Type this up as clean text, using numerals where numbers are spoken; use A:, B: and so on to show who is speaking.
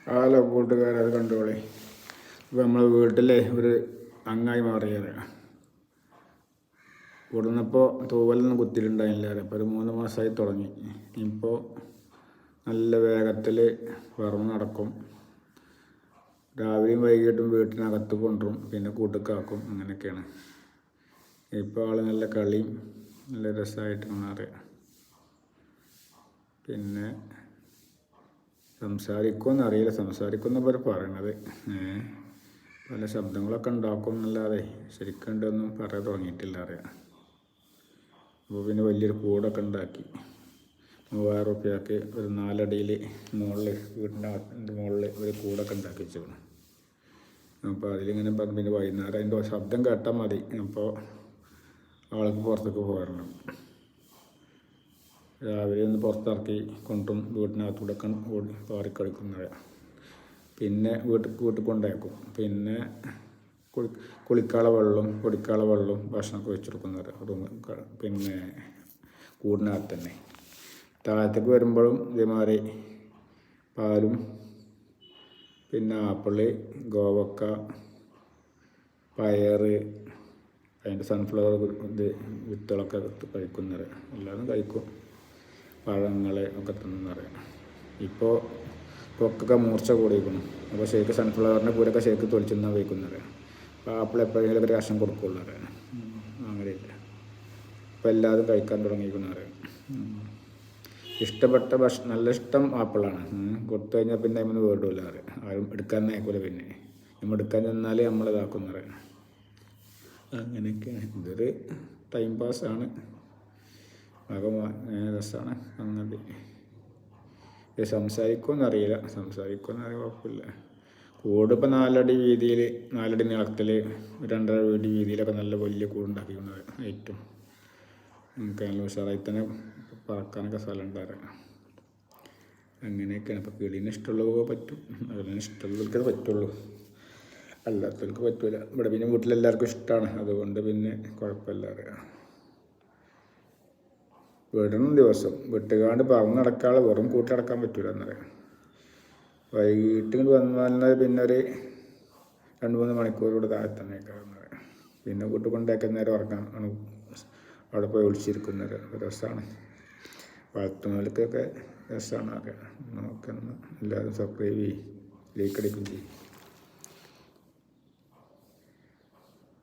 A: Hello കൂട്ടുകാരെ, അത് കണ്ടോളി. ഇപ്പോൾ നമ്മളെ വീട്ടിലെ ഒരു അംഗമായി മാറിയത് കൊടുന്നപ്പോൾ തൂവലൊന്നും കുത്തിയിട്ടുണ്ടായില്ല. അപ്പോൾ ഒരു 3 മാസമായി തുടങ്ങി. ഇപ്പോൾ നല്ല വേഗത്തിൽ പറന്ന് നടക്കും. രാവിലെയും വൈകിട്ടും വീട്ടിനകത്ത് കൊണ്ടുവരും, പിന്നെ കൂട്ടുകാക്കും. അങ്ങനെയൊക്കെയാണ്. ഇപ്പോൾ ആൾ നല്ല കളിയും നല്ല രസമായിട്ട് മാറുക. പിന്നെ സംസാരിക്കുമെന്നറിയില്ല, സംസാരിക്കുമെന്ന് പോലെ പറയണത്. പല ശബ്ദങ്ങളൊക്കെ ഉണ്ടാക്കും എന്നല്ലാതെ ശരിക്കുണ്ടൊന്നും പറയാൻ തുടങ്ങിയിട്ടില്ല അറിയാം. അപ്പോൾ പിന്നെ വലിയൊരു കൂടൊക്കെ ഉണ്ടാക്കി 3000 റുപ്യക്ക് ഒരു 4 അടിയിൽ മുകളിൽ വീടിൻ്റെ മുകളിൽ ഒരു കൂടൊക്കെ ഉണ്ടാക്കി വെച്ചേക്കണം. അപ്പോൾ അതിലിങ്ങനെ പിന്നെ വൈകുന്നേരം അതിൻ്റെ ശബ്ദം കേട്ടാൽ മതി. അപ്പോൾ ആൾക്ക് പുറത്തേക്ക് പോരണം. രാവിലെ ഒന്ന് പുറത്തിറക്കി കൊണ്ടും വീട്ടിനകത്തൂടെ ഓടി പാറിക്കളിക്കുന്നത്. പിന്നെ വീട്ടിൽ കൊണ്ടേക്കും. പിന്നെ കുളിക്കാനുള്ള വെള്ളം, കുടിക്കാനുള്ള വെള്ളം, ഭക്ഷണമൊക്കെ വെച്ചെടുക്കുന്നത് റൂം. പിന്നെ കൂടിനകത്ത് തന്നെ. താഴത്തേക്ക് വരുമ്പോഴും ഇതേമാതിരി പാലും പിന്നെ ആപ്പിള്, ഗോവക്ക, പയറ്, അതിൻ്റെ സൺഫ്ലവർ വിത്തുകളൊക്കെ കഴിക്കുന്നത്. എല്ലാവരും കഴിക്കും. പഴങ്ങൾ ഒക്കെ തിന്നറിയാം. ഇപ്പോൾ ത്വക്കൊക്കെ മൂർച്ച കൂടിയിരിക്കണം. അപ്പോൾ ശരിക്ക് സൺഫ്ലവറിൻ്റെ പൂരൊക്കെ ശരിക്ക് തൊളിച്ചെന്നാൽ കഴിക്കുന്നത്. അപ്പോൾ ആപ്പിൾ എപ്പോഴെങ്കിലും ഒരു കഷ്ണം കൊടുക്കുള്ളൂ അറിയാം. അങ്ങനെയില്ല. ഇപ്പോൾ എല്ലാവരും കഴിക്കാൻ തുടങ്ങിയിരിക്കുന്നറിയാം. ഇഷ്ടപ്പെട്ട ഭക്ഷണം, നല്ല ഇഷ്ടം ആപ്പിളാണ്. കൊടുത്തു കഴിഞ്ഞാൽ പിന്നെ അതിന് വേണ്ടില്ല അറിയാം. ആരും എടുക്കാൻ നയിക്കൂല. പിന്നെ നമ്മൾ എടുക്കാൻ ചെന്നാൽ നമ്മളിതാക്കുന്നറിയാം. അങ്ങനെയൊക്കെയാണ്. ഇതൊരു ടൈം പാസ്സാണ്. രസമാണ്. അങ്ങനെ സംസാരിക്കുമെന്നറിയില്ല. കുഴപ്പമില്ല. കൂടിപ്പോൾ 4 അടി വീതിയിൽ, 4 അടി നീളത്തിൽ, 2.5 അടി വീതിയിലൊക്കെ നല്ല വലിയ കൂടുണ്ടാക്കിക്കുന്നത്. ഏറ്റവും നമുക്ക് നല്ല ഉഷാറായി തന്നെ പറക്കാനൊക്കെ സ്ഥലം ഉണ്ടായിരുന്നു. അങ്ങനെയൊക്കെയാണ്. ഇപ്പോൾ കിളീനെ ഇഷ്ടമുള്ളവർക്ക് പറ്റും, അതിന് ഇഷ്ടമുള്ളവർക്കത് പറ്റുള്ളൂ, അല്ലാത്തവർക്ക് പറ്റില്ല. ഇവിടെ പിന്നെ വീട്ടിലെല്ലാവർക്കും ഇഷ്ടമാണ്. അതുകൊണ്ട് പിന്നെ കുഴപ്പമില്ല അറിയാം. വിടണം ദിവസം. വിട്ടുകാണ്ട് പറന്ന് നടക്കാതെ വെറും കൂട്ടിടക്കാൻ പറ്റില്ല എന്നറിയാം. വൈകിട്ട് വന്നാൽ പിന്നെ ഒരു 2-3 മണിക്കൂർ താഴെ തന്നെ പറയാം. പിന്നെ കൂട്ട് കൊണ്ടേക്കാൻ നേരം ഉറങ്ങാൻ അവിടെ പോയി ഒളിച്ചിരിക്കുന്നത് രസമാണ്. വളർത്തുന്നവർക്കൊക്കെ രസമാണ് അറിയാം. നോക്കണം. എല്ലാവരും സബ്സ്ക്രൈബ് ചെയ്യും, ലൈക്ക് അടിക്കുകയും ചെയ്യും.